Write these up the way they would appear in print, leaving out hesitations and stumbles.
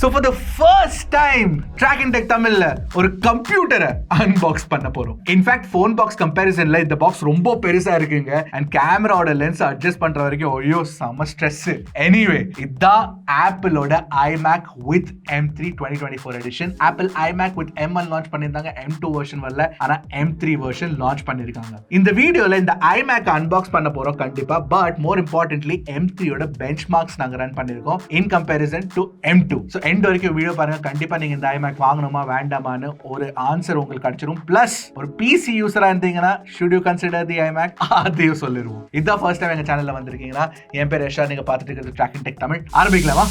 So for the first time Trakin Tech தமிழ்ல ஒரு கம்ப்யூட்டரை அன்பாக்ஸ் பண்ண போறோம். இன்ஃபேக்ட் ஃபோன் பாக்ஸ் கம்பேரிசன்ல இந்த பாக்ஸ் ரொம்ப பெருசா இருக்குங்க. அண்ட் கேமராவோட லென்ஸ் அட்ஜஸ்ட் பண்ற வரைக்கும் ஐயோ செம ஸ்ட்ரெஸ். எனிவே இதான் ஆப்பிளோட iMac with M3 2024 edition. Apple iMac with M1 launch பண்ணிருந்தாங்க. M2 வெர்ஷன் வரல, ஆனா M3 வெர்ஷன் லான்ச் பண்ணிருக்காங்க. இந்த வீடியோல இந்த iMac அன்பாக்ஸ் பண்ண போறோம் கண்டிப்பா. பட் மோர் இம்பார்ட்டன்ட்லி M3 யோட பெஞ்ச்மார்க்ஸ் நாங்க ரன் பண்ணிருக்கோம் இன் comparison to M2. So end வரைக்கும் வீடியோ பாருங்க. கண்டிப்பா நீங்க இந்த iMac வாங்கணுமா வேண்டாமான்னு ஒரு ஆன்சர் உங்களுக்கு கிடைச்சிரும். பிளஸ் ஒரு பிசி யூசரா இருந்தீங்கன்னா should you consider the iMac அதையும் சொல்லிடுவோம். இதான் ஃபர்ஸ்ட் டைம் எங்க சேனல்ல வந்திருக்கீங்கன்னா என் பேர் யஷா, நீங்க பார்த்துட்டு இருக்கிறது Trakin Tech தமிழ். ஆரம்பிக்கலாமா?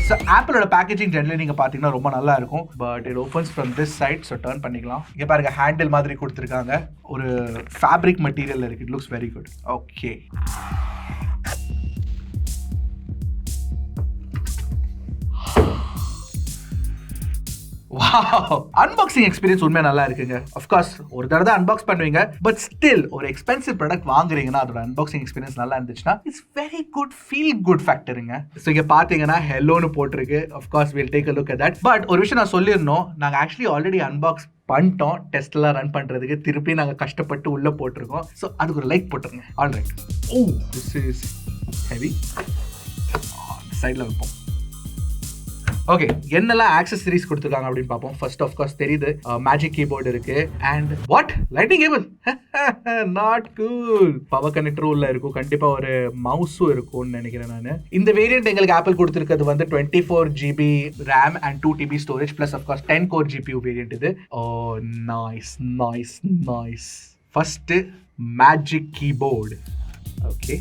So ஆப்பிளோட பேக்கேஜிங் ஜெனரலி நீங்க பாத்தீங்கன்னா ரொம்ப நல்லா இருக்கும். But it opens from this side. So turn பண்ணிக்கலாம். இங்க பாருங்க ஹேண்டில் மாதிரி கொடுத்துருக்காங்க. ஒரு ஃபேப்ரிக் மெட்டீரியல் இருக்கு. It looks very good. Okay, unboxing experience உண்மையா நல்லா இருக்குங்க. ஆஃப்கோர்ஸ் ஒரு தடவை தான் அன்பாக்ஸ் பண்ணுவீங்க, பட் ஸ்டில் ஒரு எக்ஸ்பென்சிவ் ப்ராடக்ட் வாங்குறீங்கன்னா அதோட அன்பாக்சிங் எக்ஸ்பீரியன்ஸ் நல்லா இருந்துச்சுன்னா it's very good, feel good ஃபேக்டருங்க. ஸோ இங்க பாத்தீங்கன்னா ஹெல்லோன்னு போட்டிருக்கு. Of course will take a look at that. But ஒரு விஷயம் நான் சொல்லிருந்தோம், நாங்கள் ஆக்சுவலி ஆல்ரெடி அன்பாக்ஸ் பண்ணிட்டோம். டெஸ்ட்லாம் ரன் பண்றதுக்கு திருப்பி நாங்கள் கஷ்டப்பட்டு உள்ள போட்டிருக்கோம். ஸோ அதுக்கு ஒரு லைக் போட்டுருங்க. Alright. Oh this is heavy. சைட்ல வைப்போம். ஓகே, என்னெல்லாம் ஆக்சசரிஸ் கொடுத்துருக்காங்க அப்படின்னு பார்ப்போம். ஃபர்ஸ்ட் ஆஃப் கோர்ஸ் தெரியுது மேஜிக் கீபோர்டு இருக்கு. And what lightning cable, not cool. Power கனெக்டரும் உள்ள இருக்கும். கண்டிப்பா ஒரு மவுஸும் இருக்கும்னு நினைக்கிறேன் நான். இந்த வேரியன்ட் எங்களுக்கு ஆப்பிள் கொடுத்துருக்கிறது வந்து 24GB RAM and 2TB storage plus of course 10 core GPU variant இது. Oh nice nice nice. First magic keyboard. Okay,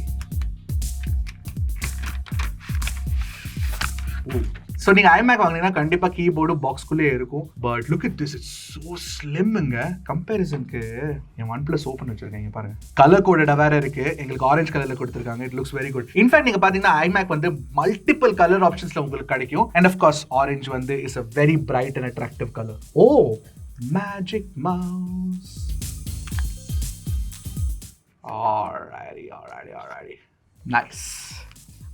so நீங்கள் iMac வாங்கினீங்கன்னா கண்டிப்பாக கீபோர்டு பாக்ஸ்குள்ளே இருக்கும். But look it this, it's so ஸ்லிம்முங்க. கம்பேரிசனுக்கு என் OnePlus ஓப்பன் வச்சிருக்கேன் பாருங்க. கலர் கோடடாக வேற இருக்கு. எங்களுக்கு ஆரஞ்சு கலரில் கொடுத்துருக்காங்க. It looks very good. In fact நீங்கள் பார்த்தீங்கன்னா iMac வந்து மல்டிபிள் கலர் ஆப்ஷன்ஸில் உங்களுக்கு கிடைக்கும். அண்ட் ஆஃப்கோர்ஸ் ஆரஞ்சு வந்து is a very bright and attractive colour. Oh magic mouse. Alrighty. Nice.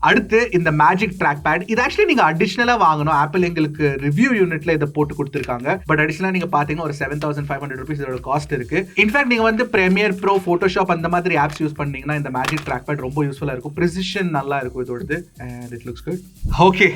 அடுத்து இந்த மேஜிக் ட்ராக் பேட். இது ஆக்சுவலி நீங்க அடிஷனலா வாங்கணும். ஆப்பிள் எங்களுக்கு ரிவ்யூ யூனிட்ல இதை போட்டு கொடுத்துருக்காங்க. பட் அடிஷனலா நீங்க பாத்தீங்கன்னா ஒரு 7500 rupees இதோட காஸ்ட் இருக்கு. இன்ஃபேக்ட் நீங்க வந்து பிரீமியர் ப்ரோ, போட்டோஷாப் அந்த மாதிரி ஆப்ஸ் யூஸ் பண்ணீங்கன்னா இந்த மேஜிக் ட்ராக் பேட் ரொம்ப யூஸ்ஃபுல்லா இருக்கும். ப்ரிசிஷன் நல்லா இருக்கும் இதோடது. And it looks good. Okay,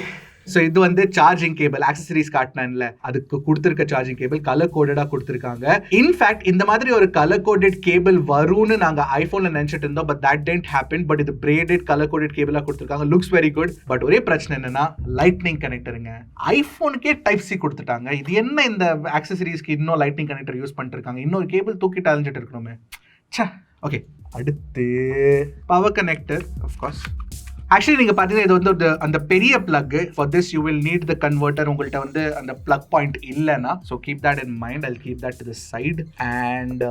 so இது வந்து சார்ஜிங் கேபிள். ஆக்சசரிஸ் காட்டினேன்ல, அதுக்கு கொடுத்துருக்க சார்ஜிங் கேபிள் கலர் கோடடா கொடுத்துருக்காங்க. இன்ஃபேக்ட் இந்த மாதிரி ஒரு கலர் கோடட் கேபிள் வரும்னு நாங்க ஐபோன்ல நினைச்சிட்டு இருந்தோம். But that didn't happen. But இது பிரேடட் கலர் கோடட் கேபிளா கொடுத்துருக்காங்க. Looks very good. பட் ஒரே பிரச்சனை என்னன்னா லைட்னிங் கனெக்டருங்க. ஐபோனுக்கே டைப் சி கொடுத்துட்டாங்க. இது என்ன இந்த ஆக்சசரிஸ்க்கு இன்னும் லைட்னிங் கனெக்டர் யூஸ் பண்ணிட்டு இருக்காங்க? இன்னொரு கேபிள் தூக்கிட்டு அழிஞ்சிட்டு இருக்கணுமே. ஓகே, அடுத்து பவர் கனெக்டர். ஆஃப்கோர்ஸ் ஆக்சுவலி நீங்க பாத்தீங்கன்னா இது வந்து அந்த பெரிய plug. For this you will need the converter. உங்கள்கிட்ட வந்து அந்த பிளக் பாயிண்ட் இல்லைன்னா, so keep that in mind. I keep that to the side. And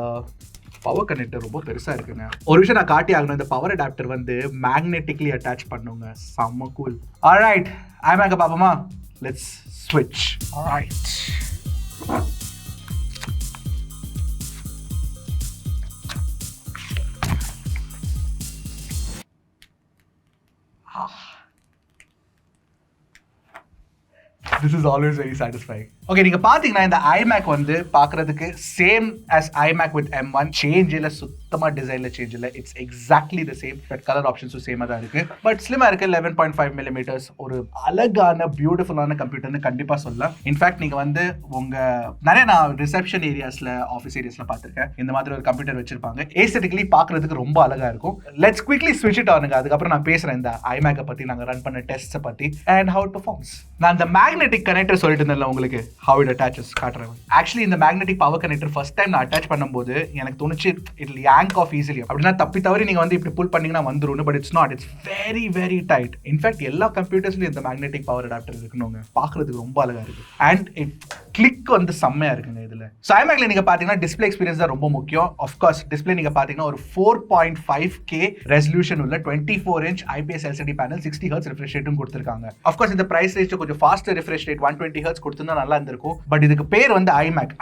power connector ரொம்ப பெருசா இருக்குங்க. ஒரு விஷயம் நான் காட்டி ஆகணும், இந்த பவர் அடாப்டர் வந்து மேக்னெட்டிக்லி அட்டாச் பண்ணுங்க. செம்ம கூல். ஆல்ரைட், iMac பாப்போமா? லெட்ஸ் ஸ்விட்ச். Alright, this is always very satisfying. Okay, நீங்க பாத்தீங்கன்னா இந்த iMac வந்து பாக்குறதுக்கு same as iMac with M1. Change இல்ல, சுத்தமா டிசைன்ல சேஞ்ச் இல்ல. It's exactly the same. But colour ஆப்ஷன்ஸும் சேமா தான் இருக்கு. பட் ஸ்லிமா இருக்கு. 11.5mm. ஒரு அழகான பியூட்டிஃபுல்லான கம்ப்யூட்டர்னு கண்டிப்பா சொல்லலாம். இன்ஃபேக்ட் நீங்க வந்து உங்க நிறைய நான் ரிசப்ஷன் ஏரியாஸ்ல, ஆஃபீஸ் ஏரியாஸ்ல பார்த்திருக்கேன். இந்த மாதிரி ஒரு கம்ப்யூட்டர் வச்சிருப்பாங்க. ஏஸ்தெட்டிக்கலி பாக்குறதுக்கு ரொம்ப அழகா இருக்கும். லெட்ஸ் குவிக்லி ஸ்விட்ச் இட் ஆனுங்க. அதுக்கப்புறம் நான் பேசுறேன் இந்த iMac பத்தி, நாங்க ரன் பண்ண டெஸ்ட்ஸை பத்தி அண்ட் how it performs. நான் இந்த மேக்னெட்டிக் கனெக்டர் சொல்லிட்டு இருந்தேன்ல உங்களுக்கு, how it attaches காட்டுறேன். ஆக்சுவலி இந்த magnetic power connector first time நான் அட்டாச் பண்ணும்போது எனக்கு தோணுச்சு it will yank off easily. அப்படின்னா தப்பி தவறி நீங்க வந்து இப்படி புல் பண்ணீங்கன்னா வந்துரும். But it's not. It's very very tight. In fact எல்லா கம்ப்யூட்டர்ஸ்லயும் இந்த மேக்னெட்டிக் பவர் அடாப்டர் இருக்கணுங்க. பார்க்கிறதுக்கு ரொம்ப அழகா இருக்கு. அண்ட் இட் கிளிக் வந்து செம்மையா இருக்குங்க இதுல. சோ iMacல நீங்க பாத்தீங்கன்னா டிஸ்ப்ளே எக்ஸ்பீரியன்ஸ் தான் ரொம்ப முக்கியம். ஆஃப் கோர்ஸ் டிஸ்ப்ளே நீங்க பாத்தீங்கன்னா ஒரு 4.5K ரெசல்யூஷன் உள்ள 24 inch IPS LCD panel 60 Hz refresh ரேட்டும் கொடுத்திருக்காங்க. ஆஃப் கோர்ஸ் இந்த பிரைஸ் ரேஞ்ச் கொஞ்சம் ஃபாஸ்டர் ரிஃப்ரெஷ் ரேட் 120 Hz கொடுத்திருந்தா நல்லா இருந்திருக்கும். பட் இதுக்கு பேர் வந்து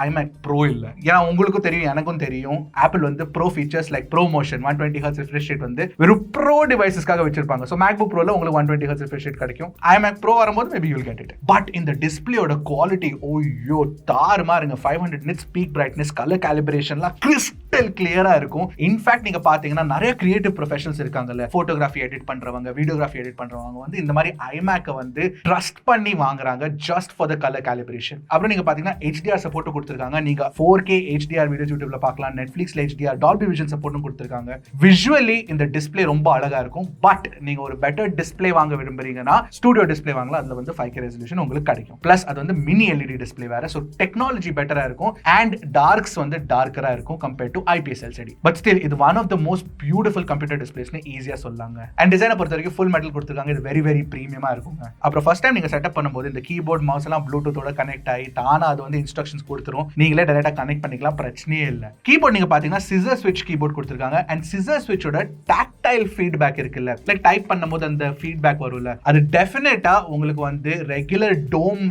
iMac Pro இல்ல. ஏன்னா உங்களுக்கும் தெரியும் எனக்கும் தெரியும் ஆப்பிள் வந்து bro features like bro motion 120 Hz refresh rate வந்து வெறும் ப்ரோ டிவைசஸ்க்காக வச்சிருப்பாங்க. சோ MacBook Proல உங்களுக்கு 120 Hz ரிஃப்ரெஷ் ரேட் கிடைக்கும். iMac Pro வரும்போது maybe you will get it. But இந்த டிஸ்ப்ளேயோட குவாலிட்டி ஓய்யோ தாறுமாறுங்க. 500 nits பீக் பிரைட்னஸ், கலர் காலிபரேஷன்லாம் கிறிஸ்டல் கிளியரா இருக்கும். இன்ஃபேக்ட் நீங்க பாத்தீங்கன்னா நிறைய கிரியேட்டிவ் ப்ரொஃபஷனல்ஸ் இருக்காங்கல்ல, போட்டோகிராஃபி எடிட் பண்றவங்க, வீடியோகிராஃபி எடிட் பண்றவங்க வந்து இந்த மாதிரி iMac வந்து ட்ரஸ்ட் பண்ணி வாங்குறாங்க just for the colour calibration. அப்புறம் நீங்க பாத்தீங்கன்னா HDR சப்போர்ட் கொடுத்திருக்காங்க. நீங்க 4K HDR வீடியோஸ் யூடியூப்ல பார்க்கலாம். நெட்ஃபிளிக்ஸ்ல HDR டால்பி விஷன் சப்போர்ட்டும் கொடுத்திருக்காங்க. விஷுவலி இந்த டிஸ்ப்ளே ரொம்ப அழகா இருக்கும். பட் நீங்க ஒரு பெட்டர் டிஸ்ப்ளே வாங்க விரும்புறீங்கன்னா ஸ்டுடியோ டிஸ்ப்ளே வாங்கலாம். அதுல வந்து 5K ரெசல்யூஷன் உங்களுக்கு கிடைக்கும். பிளஸ் அது வந்து மினி LED டிஸ்ப்ளே வேற. சோ டெக்னாலஜி பெட்டரா இருக்கும் அண்ட் டார்க்ஸ் வந்து டார்க்கரா இருக்கும் compared to IPS LCD. But still இது one of the most beautiful computer டிஸ்ப்ளேஸ்னு ஈஸியா சொல்லாங்க. அண்ட் டிசைனை பொறுத்த வரைக்கும் ஃபுல் மெட்டல் கொடுத்திருக்காங்க. இது வெரி வெரி பிரீமியமா இருக்குங்க. அப்புறம் ஃபர்ஸ்ட் டைம் நீங்க செட்டப் பண்ணும்போது இந்த கீபோர்ட் மவுஸ் எல்லாம் ப்ளூடூத்தோட கனெக்ட் ஆகி தானா அது வந்து இன்ஸ்ட்ரக்ஷன்ஸ் கொடுத்துரும். நீங்களே டைரக்டா கனெக்ட் பண்ணிக்கலாம், பிரச்சனையே இல்ல. கீபோர்ட் நீங்க பாத்தீங்கன்னா சிசர் ஸ்விட்ச் கீபோர்ட் கொடுத்திருக்காங்க. அண்ட் சிசர் ஸ்விட்சோட டாக்டைல் ஃபீட்பேக் இருக்குல்ல, லைக் டைப் பண்ணும்போது அந்த ஃபீட்பேக் வரும்ல, அது டெஃபினட்டா உங்களுக்கு வந்து ரெகுலர் டோம்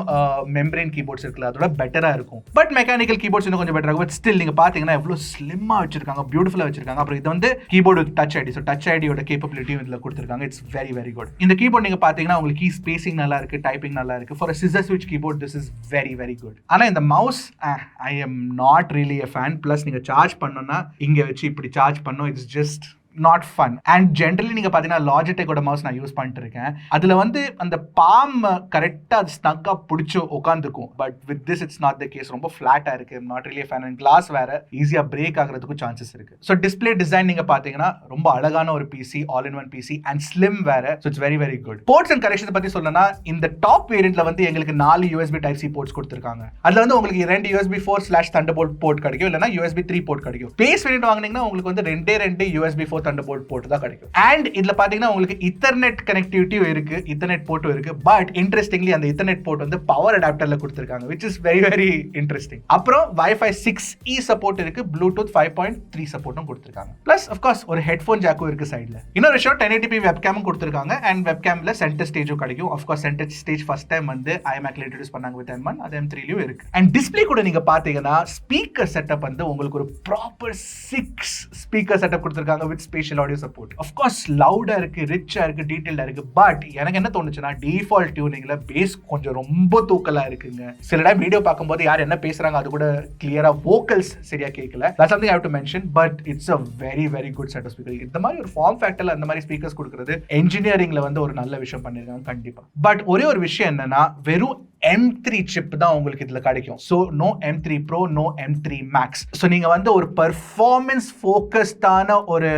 மெம்பரேன் கீபோர்ட்ஸ் இருக்குல்ல அதோட பெட்டரா இருக்கும். பட் மெக்கானிக்கல் கீபோர்ட்ஸ் இன்னும் கொஞ்சம் பெட்டரா இருக்கும். பட் ஸ்டில் நீங்க பாத்தீங்கன்னா எவ்வளவு ஸ்லிம்மா வச்சிருக்காங்க, பியூட்டிஃபுல்லா வச்சிருக்காங்க. அப்புறம் இது வந்து keyboard with touch ID. So touch ஐடியோட கேப்பபிலிட்டியும் இதுல கொடுத்திருக்காங்க. It's very very good. இந்த கீபோர்ட் நீங்க பாத்தீங்கன்னா உங்களுக்கு கீ ஸ்பேசிங் நல்லா இருக்கு, டைப்பிங் நல்லா இருக்கு. ஃபார் சிசர் ஸ்விட்ச் keyboard this is very very good. ஆனா இந்த mouse I am not really a fan. Plus நீங்க சார்ஜ் பண்ணனும்னா இங்க வச்சு இப்படி சார்ஜ் பண்ணனும். It's just not fun. And generally நீங்க பாத்தீங்கன்னா லாஜிடெக்கோட மவுஸ் நான் யூஸ் பண்ணிட்டு இருக்கேன். அதுல வந்து அந்த பாம் கரெக்டா ஸ்னக்கா பிடிச்சு உட்காந்துக்கும். But with this it's not the case. ரொம்ப ஃபிளாட்டா இருக்கு. Not really fan. And glass வேற ஈஸியா பிரேக் ஆகிறதுக்கும் சான்சஸ் இருக்கு. ஸோ டிஸ்பிளே டிசைன் நீங்க பாத்தீங்கன்னா ரொம்ப அழகான ஒரு PC, all in one PC and slim வேற. So it's very very good. Ports and connection பத்தி சொல்லணும்னா இந்த டாப் வேரியன்ட்ல வந்து எங்களுக்கு 4 USB Type-C போர்ட்ஸ் கொடுத்திருக்காங்க. அதுல வந்து உங்களுக்கு 2 USB 4/Thunderbolt போர்ட் கிடைக்கும், இல்லனா USB 3 போர்ட் கிடைக்கும். பேஸ் வேரியன்ட் வாங்குனீங்கன்னா உங்களுக்கு வந்து 2 USB 4 Thunderbolt போர்ட் தான் கிடைக்கும். அண்ட் இதுல பாத்தீங்கன்னா உங்களுக்கு Ethernet கனெக்டிவிட்டியும் இருக்கு, Ethernet போர்ட்டும் இருக்கு. பட் இன்ட்ரெஸ்டிங்லி அந்த Ethernet போர்ட் வந்து பவர் அடாப்டர்ல கொடுத்திருக்காங்க, which is very very interesting. அப்புறம் Wi-Fi 6E சப்போர்ட் இருக்கு, Bluetooth 5.3 சப்போர்ட்டும் கொடுத்திருக்காங்க. பிளஸ் ஆஃப் கோர்ஸ் ஒரு ஹெட்போன் ஜாக்கும் இருக்கு சைடுல. இன்னொரு விஷயம் 1080p வெப்கேமும் கொடுத்திருக்காங்க. அண்ட் வெப்கேம்ல சென்டர் ஸ்டேஜும் கிடைக்கும். Of course centre stage first time வந்து iMacல இன்ட்ரோ듀ஸ் பண்ணாங்க with M1, அது M3லயும் இருக்கு. அண்ட் டிஸ்ப்ளே கூட நீங்க பாத்தீங்கன்னா ஸ்பீக்கர் செட்டப் வந்து உங்களுக்கு ஒரு ப்ராப்பர் 6 ஸ்பீக்கர் செட்டப் கொடுத்திருக்காங்க with spatial audio support. Of course லவுடா இருக்கு, ரிச்சா இருக்கு, டீடைல்டா இருக்கு. பட் எனக்கு என்ன தோணுச்சுன்னா டிஃபால்ட் டியூனிங்ல பேஸ் கொஞ்சம் ரொம்ப தூக்கலா இருக்குங்க. சில டைம் வீடியோ பார்க்கும்போது யார் என்ன பேசுறாங்க அது கூட கிளியரா வோக்கல்ஸ் சரியா கேட்கல. That's something I have to mention, but it's a very very good set of speakers. இந்த மாதிரி ஒரு ஃபார்ம் ஃபேக்டர்ல அந்த மாதிரி ஸ்பீக்கர்ஸ் கொடுக்கிறது என்ஜினியரிங்ல வந்து ஒரு நல்ல விஷயம் பண்ணிருக்காங்க கண்டிப்பா. பட் ஒரே ஒரு விஷயம் என்னன்னா வெறும் M3 சிப் தான் உங்களுக்கு இதுல கிடைக்கும். So no M3 Pro, no M3 Max. So நீங்க வந்து ஒரு பெர்ஃபார்மன்ஸ் ஃபோக்கஸ்டான ஒரு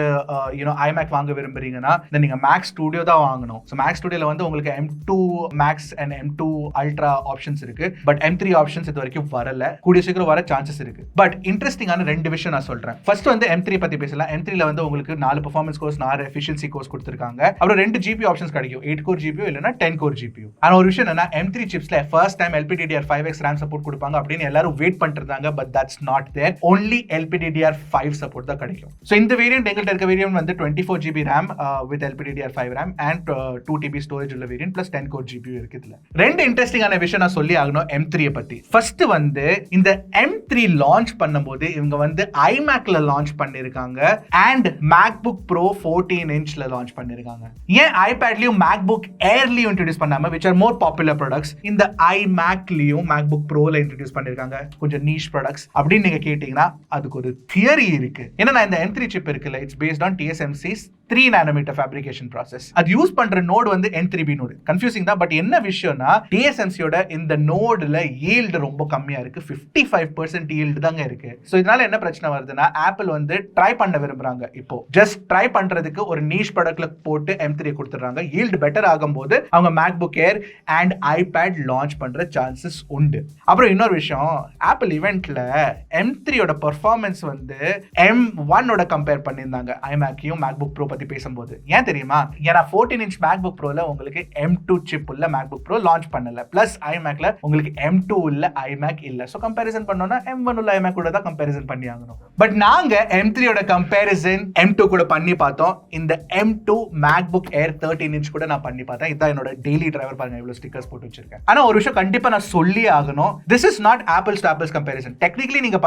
iMac வாங்க விரும்புறீங்கன்னா நீங்க Mac Studio தான் வாங்கணும். சோ Mac Studioல வந்து உங்களுக்கு M2 Max and M2 Ultra options இருக்கு. பட் M3 ஆப்ஷன்ஸ் இது வரைக்கும் வரல. கூடிய சீக்கிரம் வர சான்சஸ் இருக்கு. பட் இன்ட்ரெஸ்டிங்கான 2 விஷயம் நான் சொல்றேன். ஃபர்ஸ்ட் வந்து M3 பத்தி பேசலாம். M3ல வந்து உங்களுக்கு 4 பெர்ஃபார்மன்ஸ் கோர்ஸ், 4 எஃபிஷியன்சி கோர்ஸ் கொடுத்திருக்காங்க. அப்புறம் 2 GPU ஆப்ஷன்ஸ் கிடைக்கும். 8 கோர் GPU இல்லனா 10 கோர் GPU. ஆனா ஒரு விஷயம் என்னன்னா M3 சிப்ஸ்ல first time LPDDR5X RAM support கொடுப்பாங்க அப்படின்னு எல்லாரும் வெயிட் பண்ணிட்டு இருந்தாங்க. But that's not there. only LPDDR5 support தான் கிடைக்கும். சோ இந்த வேரியன்ட் எங்கள்ட்ட இருக்க வேரியன்ட் வந்து 24GB RAM with LPDDR5 RAM and 2TB storage உள்ள வேரியன்ட் plus 10 கோர் GPU இருக்கு இதுல. ரெண்டு இன்ட்ரெஸ்டிங்கான விஷயம் நான் சொல்லி ஆகணும் M3 பத்தி. ஃபர்ஸ்ட் வந்து இந்த M3 லான்ச் பண்ணும்போது இவங்க வந்து iMacல லான்ச் பண்ணிருக்காங்க and MacBook Pro 14 inchல லான்ச் பண்ணிருக்காங்க. ஏன் iPadலயும் MacBook Airலயும் இன்ட்ரோ듀ஸ் பண்ணாம, which are more popular products, இந்த iMacலயும் MacBook Proல இன்ட்ரோ듀ஸ் பண்ணிருக்காங்க, கொஞ்சம் niche products அப்படின்னு நீங்க கேட்டீங்கன்னா அதுக்கு ஒரு தியரி இருக்கு. ஏன்னா இந்த M3 சிப் இருக்குல்ல, it's based on TSMC's 3 nanometer fabrication process. அது யூஸ் பண்ற நோட் வந்து N3B நோடு. கன்ஃபியூசிங் தான். பட் என்ன விஷயம்னா TSMCயோட இந்த நோடுல yield ரொம்ப கம்மியா இருக்கு. 55% yield தாங்க இருக்கு. சோ இதனால என்ன பிரச்சனை வருதுன்னா ஆப்பிள் வந்து ட்ரை பண்ண விரும்புறாங்க. இப்போ ஜஸ்ட் ட்ரை பண்றதுக்கு ஒரு niche ப்ராடக்ட்ல போட்டு M3 கொடுத்துறாங்க. yield பெட்டர் ஆகும்போது அவங்க MacBook Air and iPad launch பண்ற சான்சஸ் உண்டு. அப்புறம் இன்னொரு விஷயம், ஆப்பிள் இவென்ட்ல M3யோட பெர்ஃபார்மன்ஸ் வந்து M1 ஓட கம்பேர் பண்ணிருந்தாங்க. iMacயும் MacBook Pro பத்தி பேசும்போது. ஏன் தெரியுமா? ஏன்னா 14-inch MacBook Proல உங்களுக்கு M2 சிப் உள்ள MacBook Pro லான்ச் பண்ணல. பிளஸ் iMacல உங்களுக்கு M2 உள்ள iMac இல்ல. சோ கம்பேரிசன் பண்ணோம்னா M1 உள்ள iMac கூட தான் கம்பேரிசன் பண்ணி ஆகணும். பட் நாங்க M3 ஓட கம்பேரிசன் M2 கூட பண்ணி பார்த்தோம். இந்த M2 MacBook Air 13-inch கூட நான் பண்ணி பார்த்தேன். இதான் என்னோட டெய்லி டிரைவர். பாருங்க இவ்வளவு ஸ்டிக்கர்ஸ் போட்டு வச்சிருக்கேன். ஆனா ஒரு விஷயம் கண்டிப்பா நான் சொல்லி ஆகணும். This is not apples to apples comparison. Technically நீங்க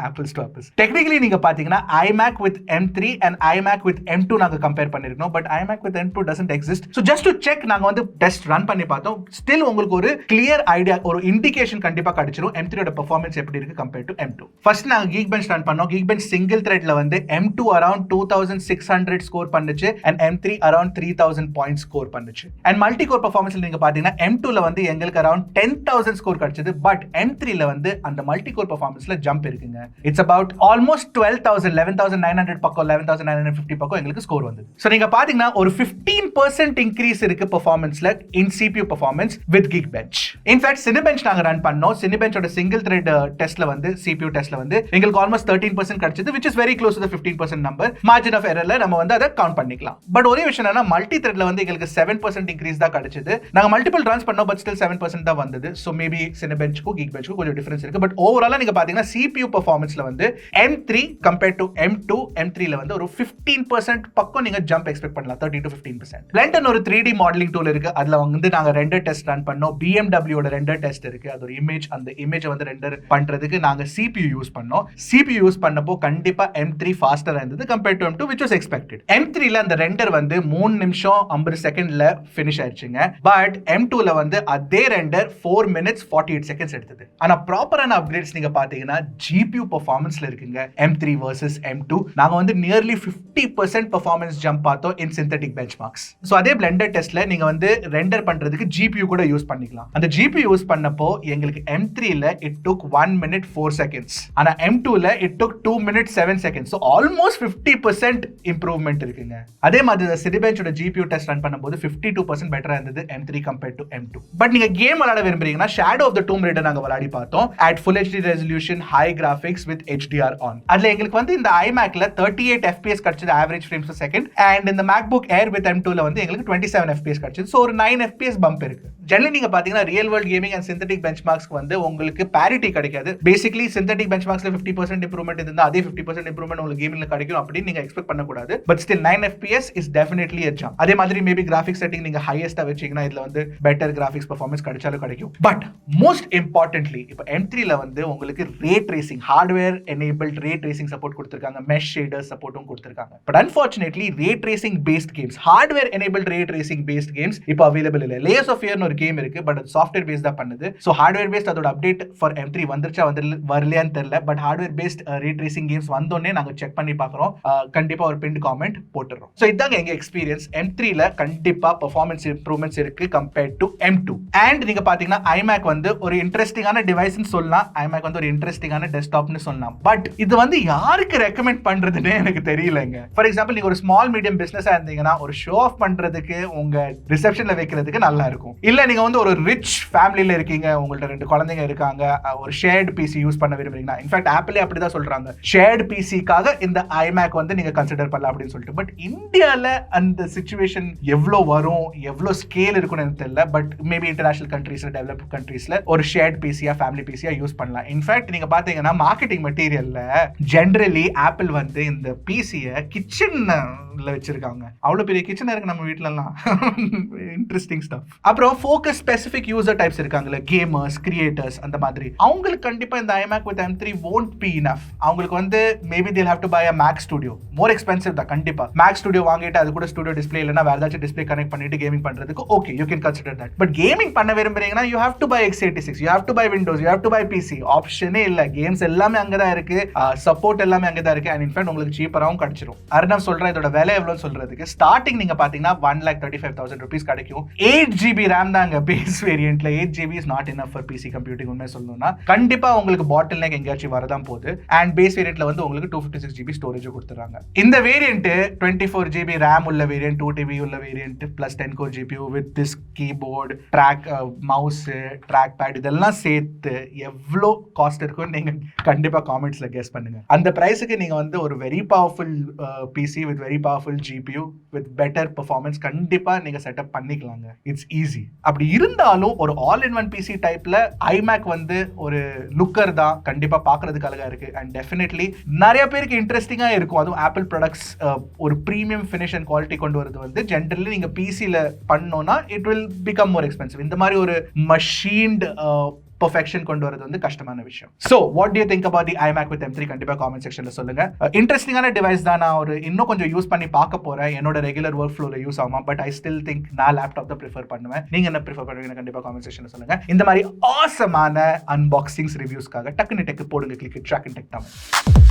apples to apples. Technically நீங்க பாத்தீங்கன்னா iMac with M3 and iMac with M2 நாங்க கம்பேர் பண்ணிருக்கோம். But iMac with M2 doesn't exist. So just to check நாங்க வந்து டெஸ்ட் ரன் பண்ணி பார்த்தோம். Still உங்களுக்கு ஒரு clear idea, ஒரு இண்டிகேஷன் கண்டிப்பா கிடைச்சிரும் M3 ஓட பெர்ஃபார்மன்ஸ் எப்படி இருக்கு கம்பேர் டு M2. ஃபர்ஸ்ட் நாங்க Geekbench ரன் பண்ணோம். Geekbench சிங்கிள் த்ரெட்ல வந்து M2 அரௌண்ட் 2600 ஸ்கோர் பண்ணுச்சு and M3 around 3000 points score பண்ணுச்சு. and மல்டி கோர் பெர்ஃபார்மன்ஸ்ல நீங்க பாத்தீங்கன்னா M2 ல வந்து எங்களுக்கு அரௌண்ட் 10000 ஸ்கோர் கிடைச்சது. பட் M3 ல வந்து அந்த மல்டி கோர் பெர்ஃபார்மன்ஸ்ல ஜம்ப் இருக்குங்க. இட்ஸ் அபவுட் ஆல்மோஸ்ட் 11900 பக்கம் 11950 பக்கம் எங்களுக்கு ஸ்கோர் வந்தது. சோ நீங்க பாத்தீங்கன்னா ஒரு 15% இன்க்ரீஸ் இருக்கு பெர்ஃபார்மன்ஸ்ல இன் CPU performance with Geekbench. In fact Cinebench நாங்க ரன் பண்ணோம். Cinebenchோட சிங்கிள் த்ரெட் டெஸ்ட்ல வந்து CPU டெஸ்ட்ல வந்து எங்களுக்கு ஆல்மோஸ்ட் 13% கிடைச்சது, which is very close to the 15% number. Margin of எரர்ல நம்ம வந்து அதை கவுண்ட் பண்ணிக்கலாம். பட் ஒரே விஷயம் என்னன்னா மல்டி த்ரெட்ல வந்து எங்களுக்கு 7% இன்க்ரீஸ் தான் கிடைச்சது. நாங்க மல்டிபிள் ரன்ஸ் பண்ணோம், பட் ஸ்டில் 7% தான் வந்தது. சோ மேபி Cinebenchக்கும் Geekbenchக்கும் கொஞ்சம் டிஃபரன்ஸ் இருக்கு. பட் ஓவராலா நீங்க பாத்தீங்கன்னா CPU பெர்ஃபார்மன்ஸ்ல வந்து M3 compare to M2, M3 ல வந்து ஒரு 15% பக்கம் நீங்க ஜம்ப் எக்ஸ்பெக்ட் பண்ணலாம். 30 to 15%. Blender ஒரு 3D மாடலிங் டூல் இருக்கு. அதுல வந்து நாங்க ரெண்டர் டெஸ்ட் ரன் பண்ணோம். BMW ஓட ரெண்டர் டெஸ்ட் இருக்கு. அது ஒரு இமேஜ், அந்த இமேஜை வந்து ரெண்டர் பண்றதுக்கு நாங்க CPU யூஸ் பண்ணோம். CPU யூஸ் பண்ணப்போ கண்டிப்பா M3 ஃபாஸ்டரா இருந்தது compare to M2, which was expected. M3 ல அந்த ரெண்டர் வந்து 3 நிமிஷம் 50 செகண்ட்ல ஃபினிஷ் ஆயிடுச்சுங்க. பட் M2 ல வந்து அதே ரெண்டர் 4 minutes 48 seconds எடுத்தது. ஆனா ப்ராப்பரான அப்கிரேட்ஸ் நீங்க பாத்தீங்கன்னா GPU பெர்ஃபார்மன்ஸ்ல இருக்குங்க. M3 vs M2 நாங்க வந்து நியர்லி 50% பெர்ஃபார்மன்ஸ் ஜம்ப் பார்த்தோம் இன் சிந்தெடிக் பெஞ்ச்மார்க்ஸ். சோ அதே பிளெண்டர் டெஸ்ட்ல நீங்க வந்து ரெண்டர் பண்றதுக்கு GPU கூட யூஸ் பண்ணிக்கலாம். அந்த GPU யூஸ் பண்ணப்போ எங்களுக்கு M3 ல it took 1 minute 4 seconds. ஆனா M2 ல it took 2 minutes 7 seconds. So almost 50% improvement இருக்குங்க. அதே மாதிரி Cinebenchோட GPU டெஸ்ட் ரன் பண்ணும்போது 52% பெட்டரா இருந்தது M3 compared to M2. But நீங்க கேம் விளையாட விரும்புறீங்கன்னா Shadow of the Tomb Raider நாங்க விளையாடி பார்த்தோம் at full HD resolution high graphics with HDR on. அதுல எங்களுக்கு வந்து இந்த iMacல 38 FPS கிடைச்சது average frames per second and இந்த MacBook Air with M2 ல வந்து எங்களுக்கு 27 FPS கிடைச்சது. சோ ஒரு 9 FPS பம்ப் இருக்கு. ஜெனரலி நீங்க பாத்தீங்கன்னா real world gaming and synthetic பெஞ்ச்மார்க்ஸ்க்கு வந்து உங்களுக்கு parity கிடைக்காது. பேசிக்கலி சிந்தெடிக் பெஞ்ச்மார்க்ஸ்ல 50% இம்ப்ரூவ்மென்ட் இருந்தா அதே 50% இம்ப்ரூவ்மென்ட் உங்களுக்கு கேமிங்ல கிடைக்கும் அப்படின்னு நீங்க எக்ஸ்பெக்ட் பண்ண கூடாது. But still 9 FPS is definitely a jump. அதே மாதிரி மேபி கிராஃபிக்ஸ் செட்டிங் நீங்க ஹையஸ்டா வெச்சீங்கன்னா இதுல வந்து பெட்டர் கிராஃபிக்ஸ் பெர்ஃபார்மன்ஸ் கிடைச்சாலும் கிடைக்கும். பட் மோஸ்ட் இம்பார்ட்டன்ட்லி இப்போ M3 ல வந்து உங்களுக்கு ray tracing, hardware enabled ray tracing support கொடுத்திருக்காங்க, மெஷ் ஷேடர் சப்போர்ட்டும் கொடுத்திருக்காங்க. But unfortunately ray tracing based games, hardware enabled ray tracing based games இப்போ அவைலபிள் இல்ல. லேயர்ஸ் ஆஃப் ஃபியர்னு ஒரு கேம் இருக்கு, பட் அது சாஃப்ட்வேர் பேஸ்ட் தான் பண்ணுது. சோ ஹார்ட்வேர் பேஸ்ட் அதோட அப்டேட் ஃபார் M3 வந்துருச்சா வரலையான்னு தெரியல. But hardware based ray tracing games வந்தோடனே நாங்க செக் பண்ணி பார்க்குறோம். கண்டிப்பா ஒரு பின் காமெண்ட் போட்டுறோம். சோ இதாங்க எங்க எக்ஸ்பீரியன்ஸ். M3 ல கண்டிப்பா பெர்ஃபார்மன்ஸ் இம்ப்ரூவ்மெண்ட்ஸ் இருக்கு கம்பேர்ட் டு M2. அண்ட் நீங்க பாத்தீங்கன்னா iMac வந்து ஒரு இன்ட்ரெஸ்டிங்கான டிவைஸ்னு சொல்லலாம். iMac வந்து ஒரு இன்ட்ரெஸ்டிங்கான டெஸ்க்டாப்னு சொல்லலாம். பட் இது வந்து யாருக்கு ரெக்கமெண்ட் பண்றதுன்னு எனக்கு தெரியலங்க. ஃபார் எக்ஸாம்பிள் நீங்க ஒரு ஸ்மால் மீடியம் பிசினஸா இருந்தீங்கன்னா ஒரு ஷோ ஆஃப் பண்றதுக்கு உங்க ரிசப்ஷன்ல வைக்கிறதுக்கு நல்லா இருக்கும். இல்ல நீங்க வந்து ஒரு ரிச் ஃபேமிலில இருக்கீங்க, உங்கள்ட்ட 2 குழந்தைங்க இருக்காங்க, ஒரு ஷேர்ட் PC யூஸ் பண்ண விரும்புறீங்கன்னா, இன்ஃபேக்ட் ஆப்பிளே அப்படிதான் சொல்றாங்க, ஷேர்ட் PCக்காக இந்த iMac வந்து நீங்க கன்சிடர் பண்ணலாம் அப்படின்னு சொல்லிட்டு. பட் இந்தியால அந்த சிச்சுவேஷன் எவ்வளவு வரும், எவ்வளவு ஸ்கேல் இருக்கும்னு எனக்கு தெரியல. பட் மேபி இன்டர்நேஷனல் கண்ட்ரீஸ்ல, டெவலப்ட் கண்ட்ரீஸ்ல ஒரு ஷேர்ட் PCயா ஃபேமிலி PCயா யூஸ் பண்ணலாம். இன்ஃபேக்ட் நீங்க பாத்தீங்கன்னா மார்க்கெட்டிங் மெட்டீரியல்ல ஜெனரலி ஆப்பிள் வந்து இந்த PCயை கிச்சன்ல வச்சிருக்காங்க. அவ்வளவு பெரிய கிச்சன் இருக்கு நம்ம வீட்ல எல்லாம். Interesting stuff. அப்புறம் ஃபோக்கஸ் ஸ்பெசிபிக் யூசர் டைப்ஸ் இருக்காங்கல்ல, கேமர்ஸ், கிரியேட்டர்ஸ், அந்த மாதிரி அவங்களுக்கு கண்டிப்பா இந்த iMac with M3 won't be enough. அவங்களுக்கு வந்து maybe they'll have to buy a Mac Studio. more expensive தான் கண்டிப்பா. Mac Studio வாங்கிட்டு அது கூட ஸ்டுடியோ டிஸ்ப்ளே இல்லனா வேற ஏதாச்சும் டிஸ்ப்ளே கனெக்ட் பண்ணிட்டு கேமிங் பண்றதுக்கு okay, you can consider that. But gaming பண்ண விரும்புறீங்கன்னா you have to buy x86, you have to buy Windows, you have to buy PC. ஆப்ஷனே இல்ல. கேம்ஸ் எல்லாமே அங்க தான் இருக்கு, சப்போர்ட் எல்லாமே அங்க தான் இருக்கு. and in fact உங்களுக்கு சீப்பராவும் கிடைச்சிரும். அர்ணவ் சொல்றேன் இதோட விலை எவ்வளவுன்னு சொல்றதுக்கு, ஸ்டார்டிங் நீங்க பாத்தீங்கன்னா 1,35,000 rupees கிடைக்கும். 8GB RAM தாங்க base வேரியன்ட்ல. 8GB is not enough for PC computing. உண்மை சொல்லணும்னா கண்டிப்பா உங்களுக்கு பாட்டில் நெக் எங்கேயாச்சும் வரதான் போகுது. அண்ட் பேஸ் வேரியன்ட்ல வந்து உங்களுக்கு 256GB ஸ்டோரேஜ் கொடுத்துறாங்க. இந்த வேரியன்ட் 24GB RAM உள்ள வேரியன்ட், 2TB உள்ள variant, plus 10 core GPU with this keyboard, track mouse, track pad, இதெல்லாம் சேர்த்து எவ்வளோ காஸ்ட் இருக்குன்னு நீங்க கண்டிப்பா காமெண்ட்ஸ்ல கெஸ் பண்ணுங்க. அந்த பிரைஸுக்கு நீங்க வந்து ஒரு very powerful PC with very powerful GPU with better performance கண்டிப்பா நீங்க செட்டப் பண்ணிக்கலாங்க. It's easy. அப்படி இருந்தாலும் ஒரு ஆல் இன் ஒன் PC டைப்ல iMac வந்து ஒரு லுக்கர் தான், கண்டிப்பா பாக்குறதுக்கு அழகா இருக்கு. அண்ட் டெஃபினெட்லி நிறைய பேருக்கு இன்ட்ரெஸ்டிங்கா இருக்கும். அதுவும் ஆப்பிள் ப்ராடக்ட்ஸ் ஒரு பிரீமியம் ஃபினிஷ் அண்ட் குவாலிட்டி கொண்டு வரது வந்து ஜென்ரலி நீங்க பிசில பண்ணோம்னா it will become more expensive. இந்த மாதிரி ஒரு மஷீன்ட் பெர்ஃபெக்ஷன் கொண்டு வரது வந்து கஷ்டமான விஷயம். So what do you think about the iMac with M3? கண்டிப்பா காமெண்ட் செக்ஷன்ல சொல்லுங்க. இன்ட்ரெஸ்டிங்கான டிவைஸ் தான். நான் ஒரு இன்னும் கொஞ்சம் யூஸ் பண்ணி பார்க்க போறேன். என்னோட ரெகுலர் ஒர்க் ஃப்ளோல யூஸ் ஆகும். பட் ஐ ஸ்டில் திங்க் நான் லேப்டாப் தான் ப்ரிஃபர் பண்ணுவேன். நீங்க என்ன ப்ரிஃபர் பண்ணுவீங்க கண்டிப்பா காமெண்ட் செக்ஷன்ல சொல்லுங்க. இந்த மாதிரி ஆசமான அன்பாக்சிங்ஸ் ரிவ்யூஸ்க்காக டக்குனு டெக் போடுங்க. Click Trakin Tech Tamil.